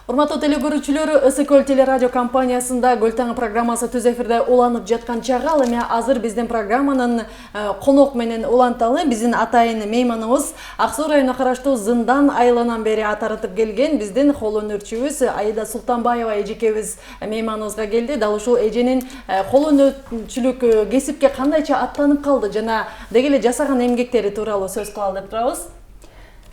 Урматтуу теле көрүүчүлөр, ысыкөл телерадио компаниясында Көл таңы программасы түз эфирде уланып жаткан чагы ал эми азыр биздин программанын конок менен уланталы. Биздин атайын мейманыбыз Ак Суу районуна караштуу Зындан айылынан бери атарытып келген биздин кол өнөрчүбүз Аида Султанбаева эжекебиз мейманыбызга келди. Дал ушул эженин кол өнөрчүлүк кесипке кандайча аттанып калды жана деги эле жасаган эмгектери тууралуу сөз кылалы деп турабыз.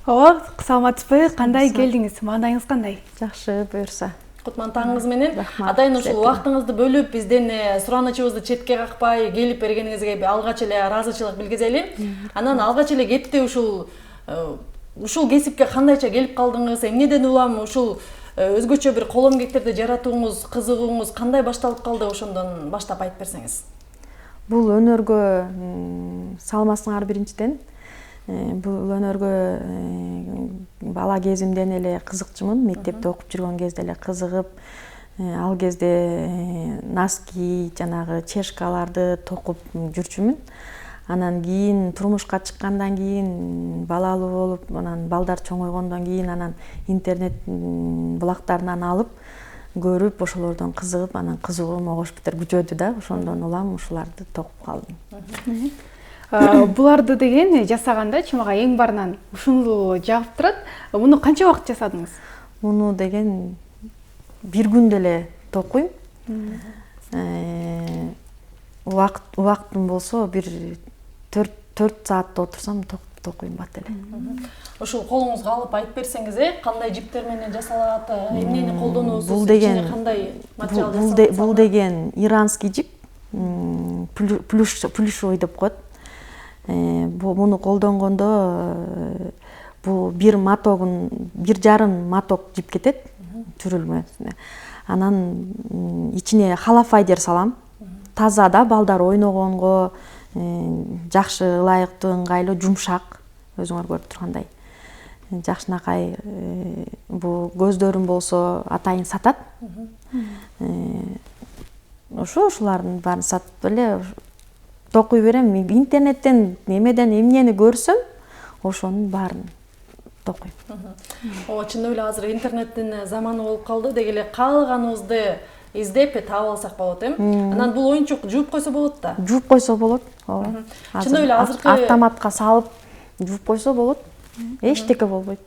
Ооба, саламатсызбы? Кандай келдиңиз? Маанайыңыз кандай? Жакшы, буюрса. Кутман таңыңыз менен. Атайын ушул убактыңызды бөлүп, биздин суранычыбызды четке какпай келип бергениңизге алгач эле ыраазычылык билгизели. Анан алгач эле кетти ушул кесипке кандайча келип калдыңыз? Эмнеден улам ушул өзгөчө бир кол эмгектерди жаратууңуз, кызыгууңуз кандай башталып калды? Ошондон баштап айтып берсеңиз. Бул өнөргө салмасыңар биринчиден. Бул өнөргө бала кезимден эле кызыкчумун. Мектепте окуп жүргөн кезде эле кызыгып, ал кезде носки, жанагы чешкаларды токуп жүрчүмүн. Анан кийин турмушка чыккандан кийин, балалуу болуп, анан балдар чоңойгондон кийин анан интернет булактарынан алып, көрүп, ошолордон кызыгып, анан кызыгуум огош бетер күчөдү да, ошондон улам ушуларды токуп калдым. Буларды деген жасаганда чымага эң барынан ушуну жагып турат. Муну канча убакыт жасадыңыз? Муну деген бир күндө эле токуйм. Убактым болсо бир 4 саатта отурсам токуйм бат эле. Ушул колуңузга алып айтып берсеңиз, кандай жиптер менен жасалат, эмнени колдонуусуз, бул деген кандай материал жасалат? Бул деген иранский жип, плюшевый деп коет. Муну колдонгондо бул бир матогун, 1,5 маток жип кетет түрүлмө. Анан ичине халафайдер салам. Таза да, балдар ойногонго жакшы, ылайыктуу, ыңгайлуу, жумшак, өзүңөр көрүп тургандай. Жакшынакай бул көздөрүм болсо атайын сатат. Ушулардын баарын сатып эле токуй берем. Интернеттен эмнени көрсөм, ошонун баарын токуйм. Чындап эле азыр интернеттин заманы болуп калды. Деги эле каалаганыбызды издеп таап алсак болот, Анан бул оюнчук жууп койсо болот да. Жууп койсо болот. Ооба. Чындап эле азыркы автоматка салып жууп койсо болот. Эчтеке болбойт.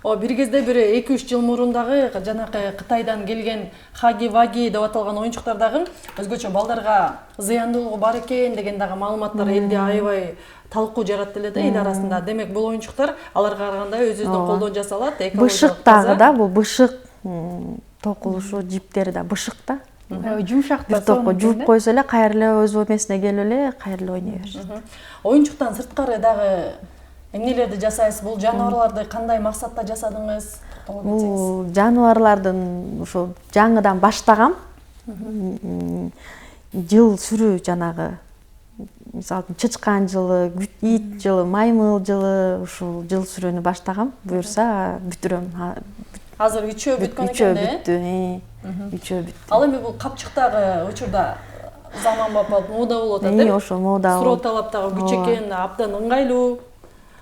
Бир кезде бир 2-3 жыл мурун дагы жанакы Кытайдан келген хаги-ваги деп аталган оюнчуктар дагы өзгөчө балдарга зыяндуулугу бар экен деген дагы маалыматтар элде аябай талкуу жаратты эле да эл арасында. Демек бул оюнчуктар аларга караганда өзүбүздүн колдон жасалат, бышык дагы да, бул бышык токулушу жиптери да бышык да. Жумшак да. Жууп койсо эле кайра эле өз эмесине келип эле кайра эле ойной беришет. Оюнчуктан сырткары дагы эмнелерди жасайсыз? Бул жаныбарларды кандай максатта жасадыңыз? Бул жаныбарлардын ошо жаңыдан баштагам. Жыл сүрүү жанагы, мисалы чычкан жылы, ит жылы, маймыл жылы, ушул жыл сүрүүнү баштагам. Буюрса бүтүрөм. Азыр үчөө бүткөн экен да? Үчөө бүттү. Ал эми бул капчыктагы учурда заманбап мода болуп атат, Ошо мода. Суроо талаптагы күч экен, абдан ыңгайлуу.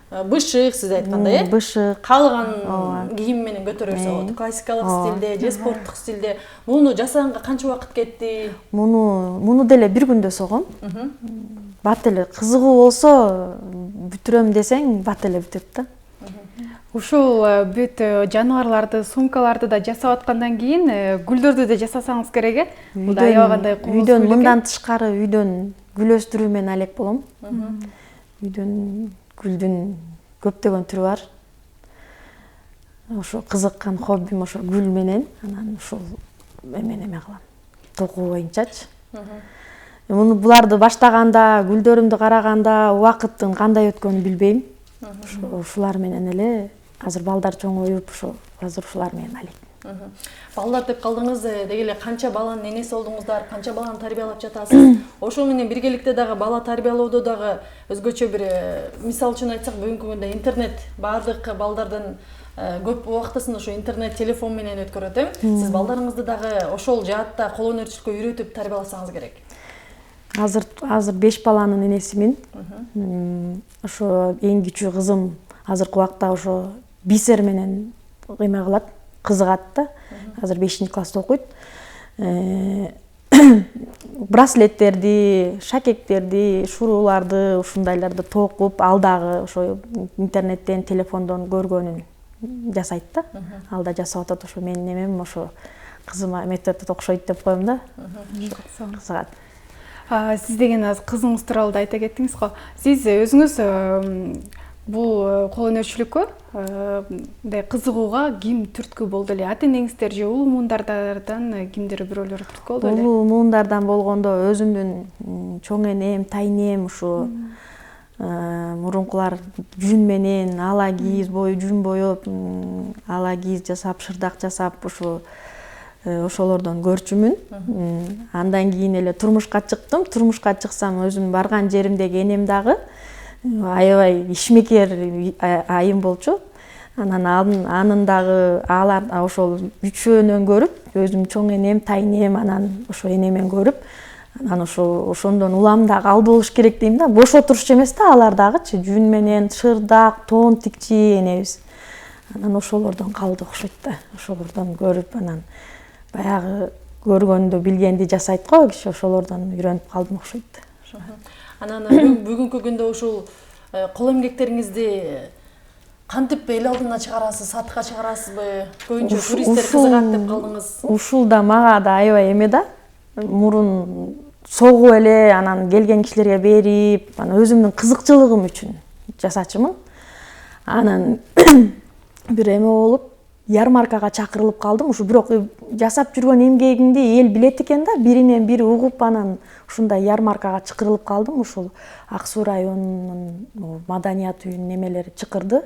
Бышык, сиз айткандай, бышык. Каалаган кийим менен көтөрө берсе болот. Классикалык стилде, же спорттук стилде. Муну жасаганга канча убакыт кетти? Муну деле бир күндө согом. Бат эле кызыгуу болсо бүтүрөм десең, бат эле бүтөт да. Ушул бүт жаныбарларды, сумкаларды да жасап аткандан кийин гүлдөрдү да жасасаңыз керек, Бул да аябагандай кооз. Үйдөн мындан тышкары үйдөн гүл өстүрүү менен алек болом. Үйдөн гүлдүн көптөгөн түрү бар. Ошо кызыккан хоббим ошо гүл менен, анан ушул эме кылам. Токуу боюнчачы. Буларды баштаганда, гүлдөрүмдү караганда убакыттын кандай өткөнүн билбейм. Ушулар менен эле азыр балдар чоңоюп, азыр ушулар менен алек. Балдар деп калдыңыз, деги эле канча баланын энеси болдуңуздар, канча баланы тарбиялап жатасыз? Ошол менен биргеликте дагы бала тарбиялоодо дагы өзгөчө бир мисал үчүн айтсак, бүгүнкү күндө интернет баардык балдардын көп убактысын ошо интернет, телефон менен өткөрөт, Сиз балдарыңызды дагы ошол жаатта кол өнөрчүлүккө үйрөтүп тарбияласаңыз керек. Азыр 5 баланын энесимин. Ошо эң кичүү кызым азыркы убакта ошо бисер менен эме кылат, кызыгат да. Азыр 5-класста окуйт. Браслеттерди, шакектерди, шурууларды, ушундайларды токуп, ал дагы ошо интернеттен, телефондон көргөнүн жасайт да. Ал да жасап атат, ошо менин немем ошо кызыма мектепте окшойт деп коем да. Кызыгат. Сиз деген азыр кызыңыз тууралуу да айта кеттиңиз го. Сиз өзүңүз бул кол өнөрчүлүккө мындай кызыгууга ким түрткү болду эле? Ата энеңиздер же улуу муундардан кимдир бирөөлөр түрткү болду эле? Улуу муундардан болгондо өзүмдүн чоң энем, тайнем ушу мурункулар жүн менен ала кийиз бою жүн боеп, ала кийиз жасап, шырдак жасап ушу ошолордон көрчүмүн. Андан кийин эле турмушка чыктым. Турмушка чыксам өзүм барган жеримдеги энем дагы аябай ишмекер айым болчу. Анын дагы алар ошол үчөөнөн көрүп, өзүм чоң энем, тайнем, анан ошо энемен көрүп, анан ошондон улам дагы ал болуш керек дейм да. Бош отурушчу эмес да, алар дагычы жүн менен шырдак, тон тикчи энебиз. Анан ошолордон калды окшойт да. Ошолордон көрүп, анан баягы көргөндү, билгенди жасайт го киши, ошолордон үйрөнүп калдым окшойт. Анан бүгүнкү күндө ушул кол эмгектериңизди кантип эл алдына чыгарасыз, сатыкка чыгарасызбы? Көбүнчө туристтер кызыгат деп калдыңыз. Ушул да мага да аябай эме да. Мурун согуп эле, анан келген кишилерге берип, анан өзүмдүн кызыкчылыгым үчүн жасачумун. Анан бир эме болуп, ярмаркага чакырылып калдым. Ушу бирок жасап жүргөн эмгегимди эл билет экен да, биринен бири угуп, анан ушундай ярмаркага чакырылып калдым. Ушул Ак Суу районунун маданият үйүнүн немелери чакырды.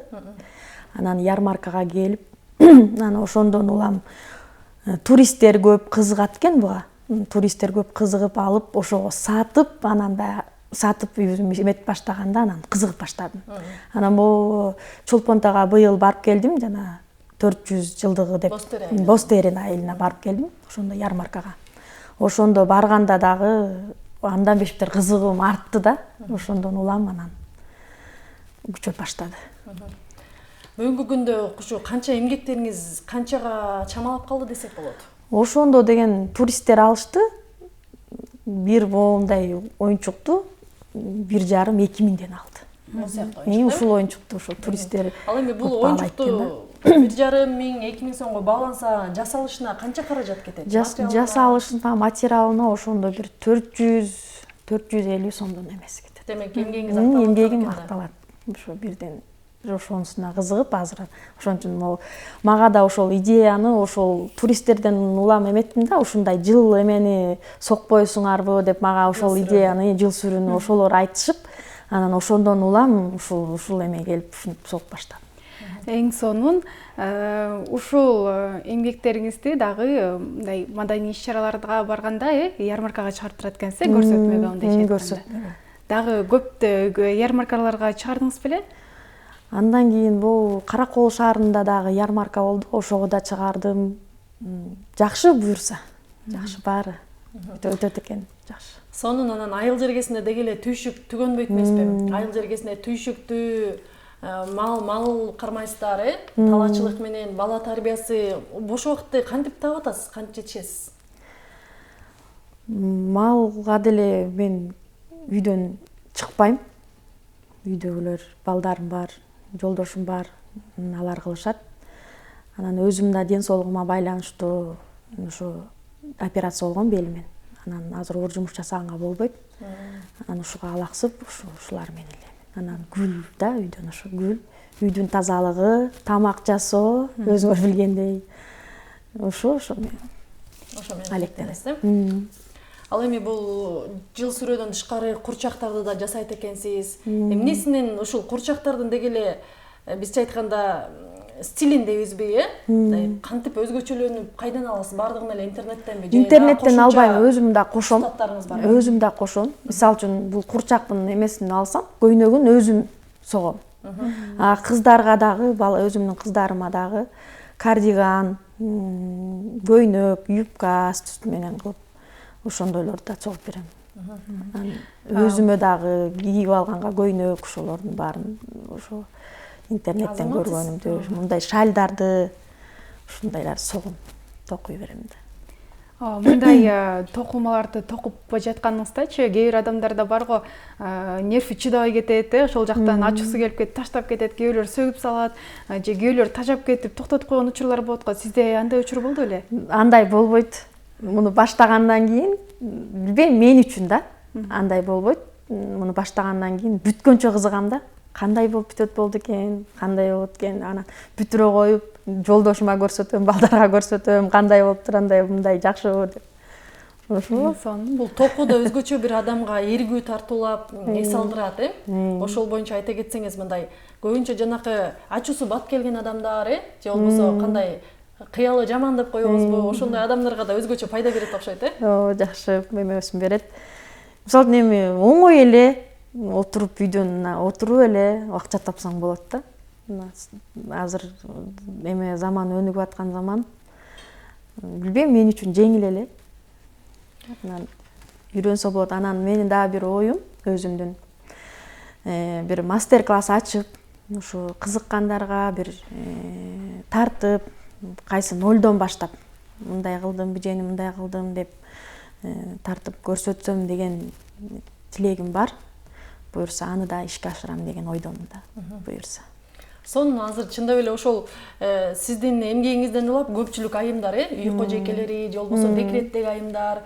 Анан ярмаркага келип, анан ошондон улам туристтер көп кызыгат экен буга. Туристтер көп кызыгып алып, ошого сатып, анан да сатып эмет баштаганда анан кызыгып баштадым. Анан бул Чолпон-Атага быйыл барып келдим, жана 400 жылдыгы деп Бозтери айылына барып келдим, ошондо ярмаркага. Ошондо барганда дагы андан бештер кызыгуум артты да. Ошондон улам анан күчөп баштады. Бүгүнкү күндө ушу канча эмгектериңиз канчага чамалап калды десек болот? Ошондо деген туристтер алышты. Бир моундай оюнчукту 1,5–2 миңден алды. Ушул оюнчукту ошол туристтер. Ал эми бул оюнчукту 1,5 миң, 2 миң сомго бааланса, жасалышына канча каражат кетет? Жасалышына, материалына ошондо бир 400–450 сомдон эмес кетет. Демек, эмгегиңиз акталат. Эмгегим акталат. Ошо бирден ошонусуна кызыгып азыр. Ошон үчүн мага да ошол идеяны ошол туристтерден улам эметтим да, ушундай жыл эмени сокпойсуңарбы деп мага ошол идеяны, жыл сүрүнү ошолор айтышып, анан ошондон улам ушул эме келип согуп баштадым. Эң сонун ушул эмгектериңизди дагы мындай маданий иш-чараларга барганда, ярмаркага чыгарып турат экенсиз, көрсөтмөгө андай жеткенде. Дагы көп ярмаркаларга чыгардыңыз беле? Андан кийин бул Каракол шаарында дагы ярмарка болду, ошого да чыгардым. Жакшы буюрса, жакшы баары өтөт экен, жакшы. Сонун анан айыл жергесинде деги эле түйшүк түгөнбөйт эмеспи? Айыл жергесинде түйшүктү мал кармайсыздар, талаачылык менен бала тарбиясы, бош убакытты кантип таап атасыз, кантип жетишесиз? Малга деле мен үйдөн чыкпайм. Үйдөгүлөр, балдарым бар, жолдошум бар, алар кылышат. Анан өзүм да ден соолугума байланыштуу ошо операция болгон белимен. Анан азыр оор жумуш жасаганга болбойт. Анан ушуга алаксып, ушулар менен эле. Анан гүл да, үйдөн ошо гүл, үйдүн тазалыгы, тамак жасоо, өзүңөр билгендей. Ошо менен алектенесиз. Ал эми бул жыл сүрөдөн тышкары курчактарды да жасайт экенсиз. Эмнесинен ушул курчактардын деги эле бизче айтканда стилин дейбизби, кантип өзгөчөлөнүп кайдан аласыз? Бардыгын эле интернеттенби? Интернеттен албайм, өзүм да кошом. Өзүм да кошом. Мисалы үчүн бул курчактын эмесин алсам, көйнөгүн өзүм согом. Кыздарга дагы, өзүмдүн кыздарыма дагы кардиган, көйнөк, юбка менен кылып ошондойлорду да чогуп берем. Өзүмө дагы кийип алганга көйнөк, ошолордун баарын ошо интернеттен көргөнүмдү, мындай шальдарды ушундайлар согум токуй берем да. Мындай токумаларды токуп жатканыңыздачы кээ бир адамдарда бар го, нерви чыдабай кетет, ошол жактан ачуусу келип кетип таштап кетет, кээ бирлер сөгүп салат, же кээ бирлер тажап кетип токтотуп койгон учурлар болот го. Сизде андай учур болду беле? Андай болбойт. Муну баштагандан кийин билбейм, мен үчүн да андай болбойт. Муну баштагандан кийин бүткөнчө кызыгам да. Кандай болуп бүтөт болду экен, кандай болот экен, анан бүтүрө коюп, жолдошума көрсөтөм, балдарга көрсөтөм, кандай болуптур, андай мындай жакшыбы деп. Ошол. Бул току да өзгөчө бир адамга эргүү тартуулап эс алдырат, Ошол боюнча айта кетсеңиз, мындай көбүнчө жанакы ачуусу бат келген адамдар, же болбосо кандай кыялы жаман деп коебузбу, ошондой адамдарга да өзгөчө пайда берет окшойт, Ооба, жакшы эмесин берет. Мисалы эми оңой эле отуруп үйдөн отуруп эле акча тапсаң болот да. Азыр эме заман өнүгүп аткан заман. Билбейм, мен үчүн жеңил эле. Анан үйрөнсө болот. Анан менин дагы бир оюм өзүмдүн бир мастер класс ачып, ушу кызыккандарга бир тартып, кайсы нолдон баштап мындай кылдым, бижени мындай кылдым деп тартып көрсөтсөм деген тилегим бар. Буюрса аны да ишке ашырам деген ойдомун да. Буюрса. Сонун азыр чындап эле ошол сиздин эмгегиңизден улап көпчүлүк айымдар, үй кожойкелери, же болбосо декреттеги айымдар,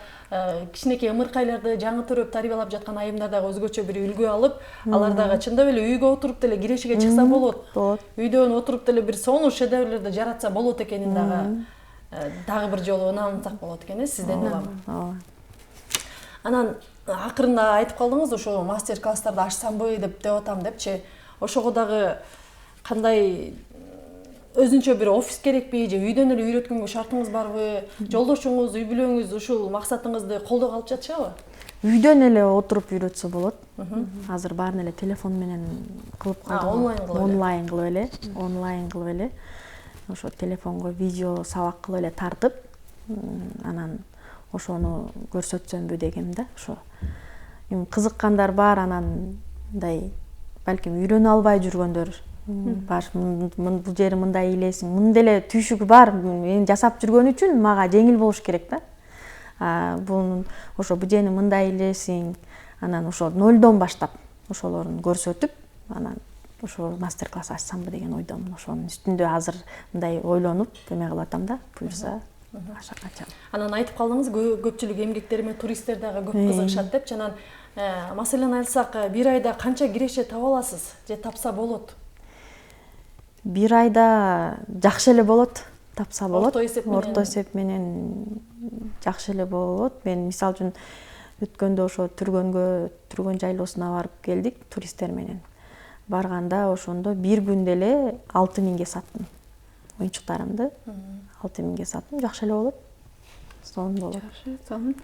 кичинекей ымыркайларды жаңы төрөп тарбиялап жаткан айымдар дагы өзгөчө бир үлгү алып, алар дагы чындап эле үйгө отуруп деле кирешиге чыкса болот. Үйдөн отуруп деле бир сонун шедеврлерди жаратса болот экенин дагы бир жолу ынансак болот экен, сизден улам. Анан акырында айтып калдыңыз, ошо мастер класстарды ачсамбы деп атам депчи. Ошого дагы кандай өзүнчө бир офис керекпи, же үйдөн эле үйрөткөнгө шартыңыз барбы? Жолдошуңуз, үй бүлөңүз ушул максатыңызды колдоо алып жатышабы? Үйдөн эле отуруп үйрөтсө болот. Азыр баарын эле телефон менен кылып калдык. Онлайн кылып эле. Ошо телефонго видео сабак кылып эле тартып, анан ошону көрсөтсөмбү дегем да. Ошо кызыккандар бар, анан мындай балким үйрөнө албай жүргөндөр бар. Бул жери мындай илесиң, мунун деле түйшүгү бар. Мен жасап жүргөн үчүн мага жеңил болуш керек да. Бул жени мындай илесиң, анан ошо нолдон баштап ошолорун көрсөтүп, анан ошо мастер класс ачсамбы деген ойдомун. Ошонун үстүндө азыр мындай ойлонуп эме кылып атам да. Буюрса ачам. Анан айтып калдыңыз, көпчүлүк эмгектериме туристтер дагы көп кызыгышат деп. Анан маселени айтсак, бир айда канча киреше таба аласыз, же тапса болот? Бир айда жакшы эле болот, тапса болот. Орто эсеп менен жакшы эле болот. Мен мисалы үчүн өткөндө ошо Түргөн жайлоосуна барып келдик туристтер менен. Барганда ошондо бир күндө эле 6000ге саттым. Оюнчуктарымды 6000ге саттым, жакшы эле болот. Сонун болот. Жакшы, сонун.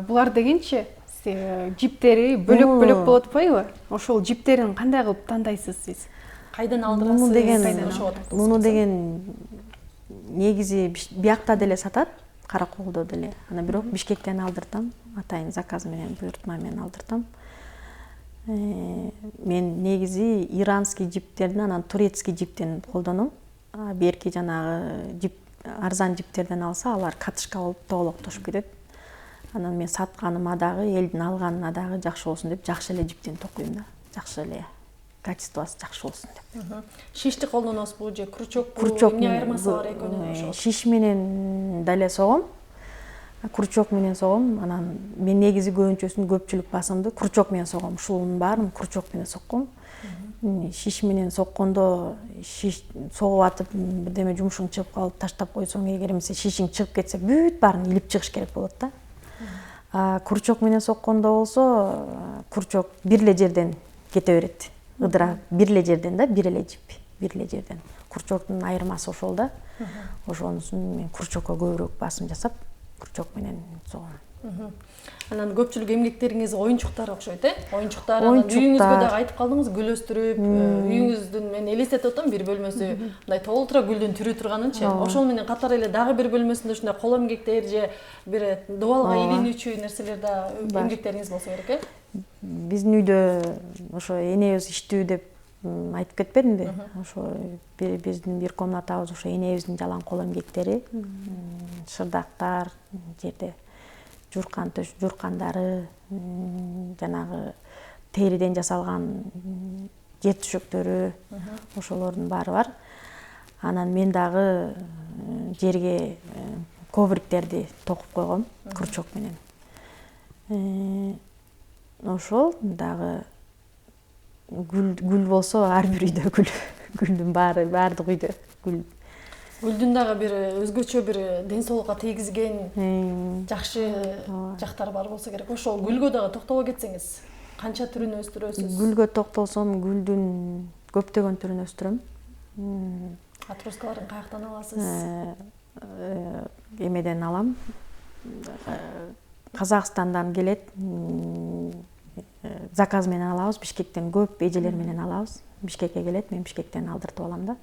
Булар дегенчи, жиптери бөлөк болот атпайбы? Ошол жиптерин кандай кылып тандайсыз сиз? Кайдан алдырасыз? Муну деген негизи биякта деле сатат, Караколдо деле. Анан бирок Бишкектен алдыртам, атайын заказ менен, буйртма менен алдыртам. Мен негизи иранский жиптерден, анан турецкий жиптен колдоном. Берки жанагы жип арзан жиптерден алса, алар катышка болуп тоголоктошуп кетет. Анан мен сатканыма дагы, элдин алганына дагы жакшы болсун деп, жакшы эле жиптен токуйм да. Жакшы эле качествосы жакшы болсун деп. Шишти колдоносузбу же крючокпу? Эмне айырмасы бар экенин? Шиш менен дале согом. Крючок менен согом. Анан мен негизи көбүнчөсүн көпчүлүк басымды крючок менен согом. Ушунун баарын крючок менен сокком. Шиш менен соккондо шиш согуп атып бирдеме жумушуң чыгып калып таштап койсоң, эгер эмесе шишиң чыгып кетсе, бүт баарын илип чыгыш керек болот да. Крючок менен соккондо болсо, крючок бир эле жерден кете берет. Ыдыра бир эле жерден да, бир эле жип, бир эле жерден. Крючоктун айырмасы ошол да. Ошонусун мен крючокко көбүрөөк басым жасап, крючок менен согом. Анан көпчүлүк эмгектериңиз оюнчуктар окшойт, Оюнчуктар, анан үйүңүзгө дагы айтып калдыңыз, гүл өстүрүп, үйүңүздүн мен элестетип атам, бир бөлмөсү мындай толтура гүлдүн түрү турганынчы. Ошол менен катар эле дагы бир бөлмөсүндө ушундай кол эмгектер же бир дубалга илинүүчү нерселер да эмгектериңиз болсо керек, Биздин үйдө ошо энебиз иштүү деп айтып кетпедимби? Ошо биздин бир комнатабыз ошо энебиздин жалаң кол эмгектери, шырдактар, жерде журкандары, жанагы териден жасалган жер түшөктөрү, ошолордун баары бар. Анан мен дагы жерге ковриктерди токуп койгом, крючок менен. Ошол дагы гүл болсо ар бир үйдө гүлдүн баардык үйдө гүл. Гүлдүн дагы бир өзгөчө бир ден соолукка тийгизген жакшы жактары бар болсо керек. Ошол гүлгө дагы токтоло кетсеңиз, канча түрүн өстүрөсүз? Гүлгө токтолсом, гүлдүн көптөгөн түрүн өстүрөм. Отроскаларын каяктан аласыз? Эмеден алам. Казакстандан келет. Заказ менен алабыз, Бишкектен көп эжелер менен алабыз. Бишкекке келет, мен Бишкектен алдыртып алам да.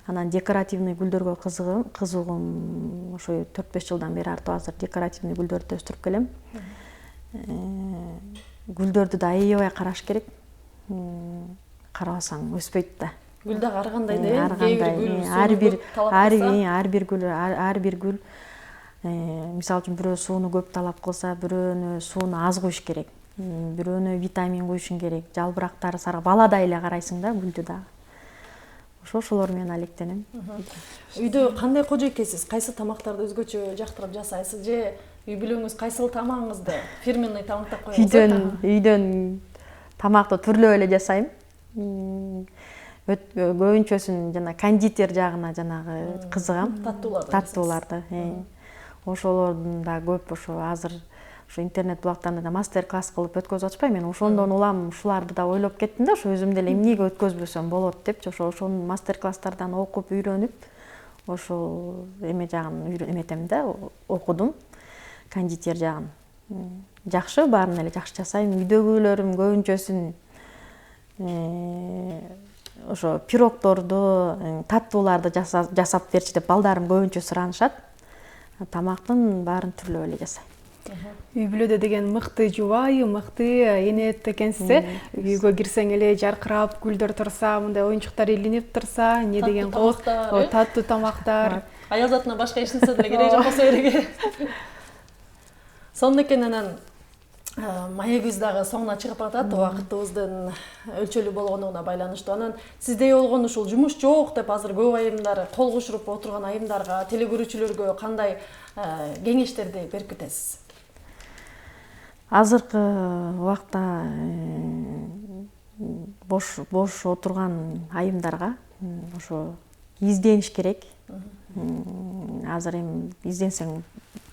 Анан декоративный гүлдөргө кызыгым, ошо 4-5 жылдан бери артып азыр декоративный гүлдөрдү өстүрүп келем. Гүлдөрдү да аябай караш керек. Карабасаң өспөйт да. Гүл дагы ар кандай ар бир гүл мисалы үчүн бирөө сууну көп талап кылса, бирөөнө сууну аз куюш керек. Бирөөнө витамин куюшуң керек. Жалбырактары сары, баладай эле карайсың да гүлдү дагы. Ошолор менен алектенем. Үйдө кандай кожойкесиз? Кайсы тамактарды өзгөчө жактырып жасайсыз же үй бүлөңүз кайсыл тамагыңызды фирменный тамактап коесуз? Үйдөн тамакты түрлөп эле жасайм. Көбүнчөсүн жана кондитер жагына жанагы кызыгам. Таттууларды. Ошолордун да көп ошо азыр ошо интернет булактарында да мастер-класс кылып өткөзүп атышпайбы? Мен ошондон улам ушуларды да ойлоп кеттим да, ошо өзүм деле эмнеге өткөзбөсөм болот депчи, ошонун мастер-класстардан окуп, үйрөнүп, ошол эме жагын эметем да, окудум. Кондитер жагын. Жакшы, баарын эле жакшы жасайм. Үйдөгүлөрүм көбүнчөсүн ошо пирогдорду, таттууларды жасап берчи деп балдарым көбүнчө суранышат. Тамактын баарын түрлөп эле жасайм. Үй бүлөдө деген мыкты жубайы, мыкты энет экенсиз. Үйгө кирсең эле жаркырап, гүлдөр турса, мындай оюнчуктар илинип турса, эмне деген таттуу тамактар. Аял затына башка эч нерсе деле керек жок болсо керек. Сонун экен, анан маегибиз дагы соңуна чыгып атат, убакытыбыздын өлчөлүү болгонуна байланыштуу. Анан сиздей болгон ушул жумуш жок деп азыр көп айымдар кол кушуруп отурган айымдарга, телекөрүүчүлөргө кандай кеңештерди берип кетесиз? Азыркы убакта бош отурган айымдарга ошо издениш керек. Азыр эми изденсең,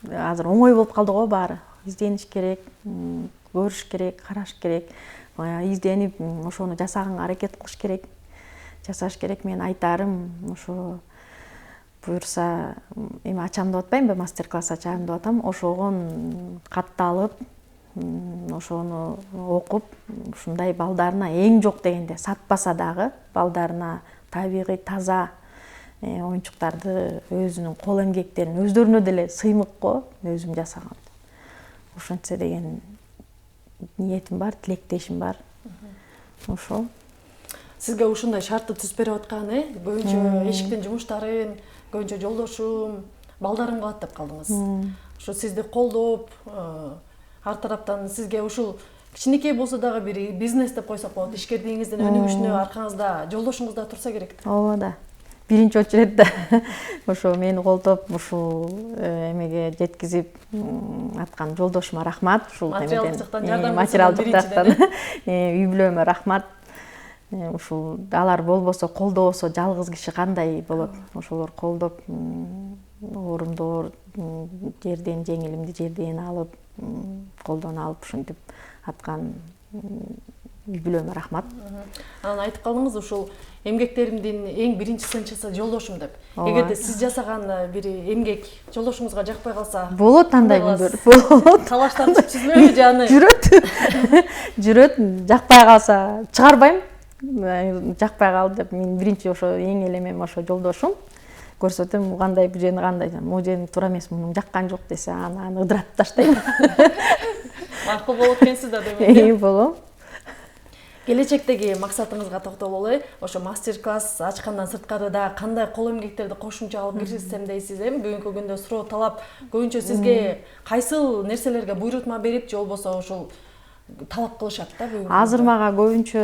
азыр оңой болуп калды го баары. Издениш керек, көрүш керек, караш керек. Изденип, ошону жасаганга аракет кылыш керек. Жасаш керек. Мен айтарым, ошо буюрса, эми ачам деп атпаймынбы, мастер-класс ачам деп атам. Ошогон катталып, ошону окуп, ушундай балдарына эң жок дегенде сатпаса дагы, балдарына табигый, таза оюнчуктарды, өзүнүн кол эмгектерин, өздөрүнө деле сыймык го, өзүм жасаган. Ошентсе деген ниетим бар, тилектешим бар. Ошол. Сизге ушундай шартты түзүп берип аткан, көбүнчө эшиктин жумуштарын, көбүнчө жолдошум, балдарым кылат деп калдыңыз. Ошо сизди колдоп, ар тараптан сизге ушул кичинекей болсо дагы бир бизнес деп койсок болот, ишкердигиңиздин өнүгүшүнө аркаңызда жолдошуңуз да турса керек. Ооба да. Биринчи очередде ошо мени колдоп, ушул эмеге жеткизип аткан жолдошума рахмат. Ушул материалдык жактан үй бүлөмө рахмат. Ушул алар болбосо, колдобосо жалгыз киши кандай болот? Ошолор колдоп, оорумдоор жерден жеңилимди жерден алып, колдон алып ушинтип аткан үй бүлөмө рахмат. Анан айтып калдыңыз, ушул эмгектеримдин эң биринчи сынчысы жолдошум деп. Эгерде сиз жасаган бир эмгек жолдошуңузга жакпай калса, болот андай күндөр. Болот. Талаштар түшүзбөйбү жаны? Жүрөт, жакпай калса чыгарбайм. Жакпай калды деп мен биринчи ошо эң элемем ошо жолдошум. Көрсөтөм, кандай бу жени кандай, могу жени туура эмес, мунун жаккан жок десе, аны ыдырап таштайм. Макул болот экенсиз да демек. Болом. Келечектеги максатыңызга токтололу. Ошо мастер-класс ачкандан сырткары да кандай кол эмгектерди кошумча алып киргизсем дейсиз, эми бүгүнкү күндө суроо талап көбүнчө сизге кайсыл нерселерге буйрутма берип, же болбосо ушул талап кылышат да бүгүнкү? Азыр мага көбүнчө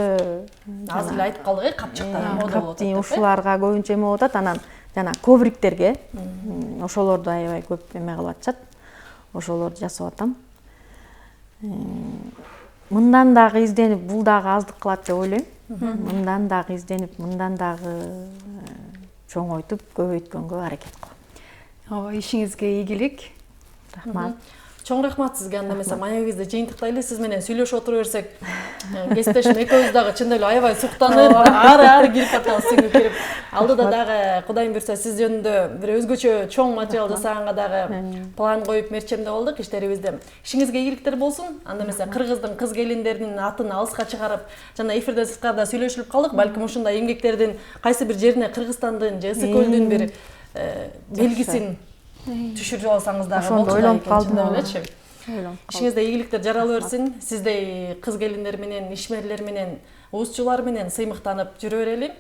азыр эле айтып калдык, капчыктар мода болуп атат. Ушуларга көбүнчө эме болуп атат, анан жана ковриктерге ошолорду аябай көп эме кылып атышат. Ошолорду жасап атам. Мындан дагы изденип, бул дагы аздык кылат деп ойлойм. Мындан дагы изденип, мындан дагы чоңойтуп, көбөйткөнгө аракет кылам. Ишиңизге ийгилик. Рахмат. Чоң рахмат сизге. Анда эмесе маегибизди жыйынтыктайлы. Сиз менен сүйлөшүп отура берсек, кесиптешим экөөбүз дагы чындап эле аябай суктанып, ары кирип атабыз, сиңип кирип. Алдыда дагы Кудайым буйрса сиз жөнүндө бир өзгөчө чоң материал жасаганга дагы план коюп мерчемде болдук иштерибизде. Ишиңизге ийгиликтер болсун. Анда эмесе Кыргыздын кыз келиндеринин атын алыска чыгарып, жана эфирде сырткарда сүйлөшүлүп калдык. Балким ушундай эмгектердин кайсы бир жерине Кыргызстандын же Ысык көлдүн бир белгисин түшүрүп алсаңыз дагы ошондо ойлонуп калдым элечи. Ишиңизде ийгиликтер жарала берсин. Сиздей кыз келиндер менен, ишмерлер менен, уузчулар менен сыймыктанып жүрө берели.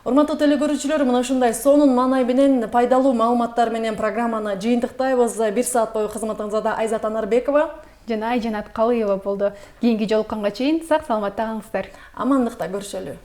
Урматтуу телекөрүүчүлөр, мына ушундай сонун маанай менен пайдалуу маалыматтар менен программаны жыйынтыктайбыз. 1 саат бою кызматыңызда Айзат Анарбекова жана Айжанат Калыева болду. Кийинки жолукканга чейин сак саламатта калыңыздар. Амандыкта көрүшөлү.